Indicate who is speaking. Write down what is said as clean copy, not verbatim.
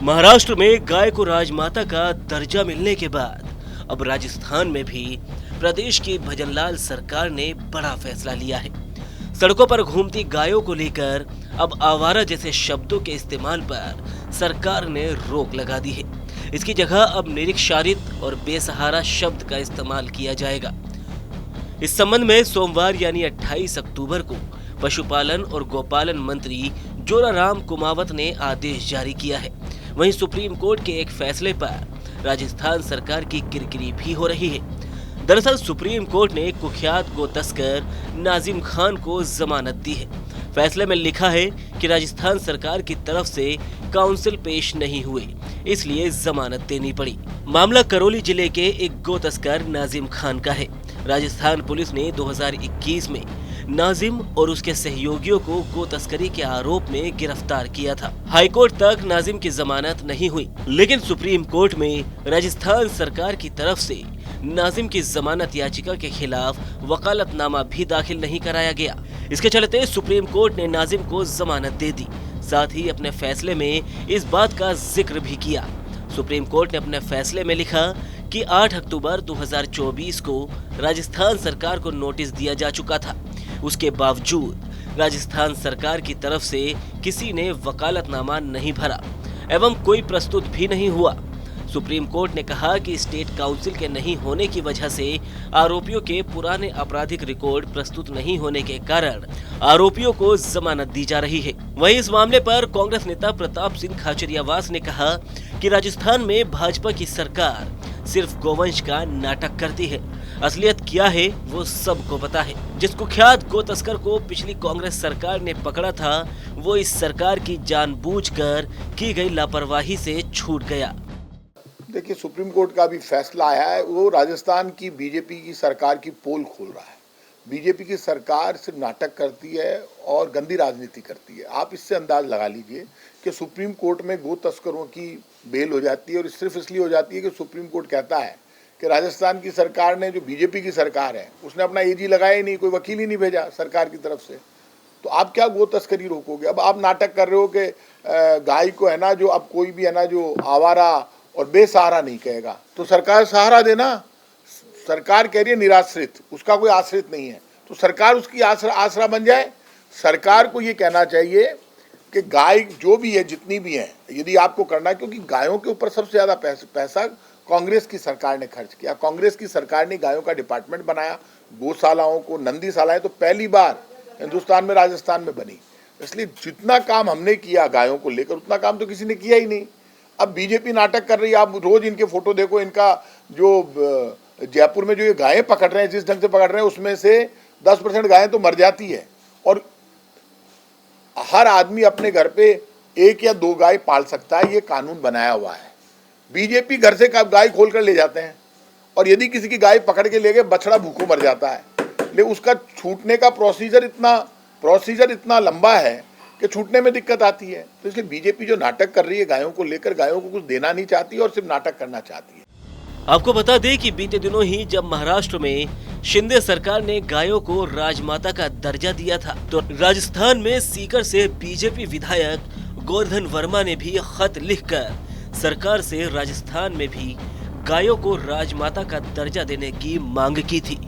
Speaker 1: महाराष्ट्र में गाय को राजमाता का दर्जा मिलने के बाद अब राजस्थान में भी प्रदेश की भजनलाल सरकार ने बड़ा फैसला लिया है। सड़कों पर घूमती गायों को लेकर अब आवारा जैसे शब्दों के इस्तेमाल पर सरकार ने रोक लगा दी है। इसकी जगह अब निरीक्षारित और बेसहारा शब्द का इस्तेमाल किया जाएगा। इस संबंध में सोमवार यानी 28 अक्टूबर को पशुपालन और गोपालन मंत्री जोराराम कुमावत ने आदेश जारी किया है। वहीं सुप्रीम कोर्ट के एक फैसले पर राजस्थान सरकार की किरकिरी भी हो रही है। दरअसल सुप्रीम कोर्ट ने कुख्यात गो तस्कर नाजिम खान को जमानत दी है। फैसले में लिखा है कि राजस्थान सरकार की तरफ से काउंसिल पेश नहीं हुए, इसलिए जमानत देनी पड़ी। मामला करौली जिले के एक गो तस्कर नाजिम खान का है। राजस्थान पुलिस ने 2021 में नाजिम और उसके सहयोगियों को गो तस्करी के आरोप में गिरफ्तार किया था। हाईकोर्ट तक नाजिम की जमानत नहीं हुई, लेकिन सुप्रीम कोर्ट में राजस्थान सरकार की तरफ से नाजिम की जमानत याचिका के खिलाफ वकालतनामा भी दाखिल नहीं कराया गया। इसके चलते सुप्रीम कोर्ट ने नाजिम को जमानत दे दी। साथ ही अपने फैसले में इस बात का जिक्र भी किया। सुप्रीम कोर्ट ने अपने फैसले में लिखा कि 8 अक्टूबर 2024 को राजस्थान सरकार को नोटिस दिया जा चुका था। उसके बावजूद राजस्थान सरकार की तरफ से किसी ने वकालतनामा नहीं भरा एवं कोई प्रस्तुत भी नहीं हुआ। सुप्रीम कोर्ट ने कहा कि स्टेट काउंसिल के नहीं होने की वजह से आरोपियों के पुराने आपराधिक रिकॉर्ड प्रस्तुत नहीं होने के कारण आरोपियों को जमानत दी जा रही है। वहीं इस मामले पर कांग्रेस नेता प्रताप सिंह खाचरियावास ने कहा कि राजस्थान में भाजपा की सरकार सिर्फ गोवंश का नाटक करती है। असलियत क्या है वो सबको पता है। जिस कुख्यात गो तस्कर को पिछली कांग्रेस सरकार ने पकड़ा था, वो इस सरकार की जानबूझकर की गई लापरवाही से छूट गया।
Speaker 2: देखिए, सुप्रीम कोर्ट का भी फैसला आया है, वो राजस्थान की बीजेपी की सरकार की पोल खोल रहा है। बीजेपी की सरकार सिर्फ नाटक करती है और गंदी राजनीति करती है। आप इससे अंदाज लगा लीजिए कि सुप्रीम कोर्ट में गो तस्करों की बेल हो जाती है, और सिर्फ इसलिए हो जाती है कि सुप्रीम कोर्ट कहता है कि राजस्थान की सरकार ने, जो बीजेपी की सरकार है, उसने अपना एजी लगाया ही नहीं, कोई वकील ही नहीं भेजा सरकार की तरफ से। तो आप क्या गो तस्करी रोकोगे? अब आप नाटक कर रहे हो कि गाय को है ना, जो अब कोई भी है ना जो आवारा और बेसहारा नहीं कहेगा, तो सरकार सहारा देना। सरकार कह रही है निराश्रित, उसका कोई आश्रित नहीं है, तो सरकार उसकी आसरा बन जाए। सरकार को ये कहना चाहिए कि गाय जो भी है, जितनी भी है, यदि आपको करना है, क्योंकि गायों के ऊपर सबसे ज़्यादा पैसा कांग्रेस की सरकार ने खर्च किया। कांग्रेस की सरकार ने गायों का डिपार्टमेंट बनाया, गौशालाओं को, नंदीशालाएं तो पहली बार हिंदुस्तान में, राजस्थान में बनी। इसलिए जितना काम हमने किया गायों को लेकर, उतना काम तो किसी ने किया ही नहीं। अब बीजेपी नाटक कर रही है। आप रोज इनके फोटो देखो, इनका जो जयपुर में जो ये गायें पकड़ रहे हैं, जिस ढंग से पकड़ रहे हैं, उसमें से 10% गायें तो मर जाती है, और हर आदमी अपने घर पे 1 या 2 गाय पाल सकता है। ये कानून बनाया हुआ है। बीजेपी घर से गाय खोल कर ले जाते हैं, और यदि किसी की गाय पकड़ के ले गए, बछड़ा भूखों मर जाता है। लेकिन उसका छूटने का प्रोसीजर इतना लंबा है कि छूटने में दिक्कत आती है। तो इसलिए बीजेपी जो नाटक कर रही है गायों को लेकर, गायों को कुछ देना नहीं चाहती और सिर्फ नाटक करना चाहती है।
Speaker 1: आपको बता दें कि बीते दिनों ही जब महाराष्ट्र में शिंदे सरकार ने गायों को राजमाता का दर्जा दिया था, तो राजस्थान में सीकर से बीजेपी विधायक गोवर्धन वर्मा ने भी खत लिखकर सरकार से राजस्थान में भी गायों को राजमाता का दर्जा देने की मांग की थी।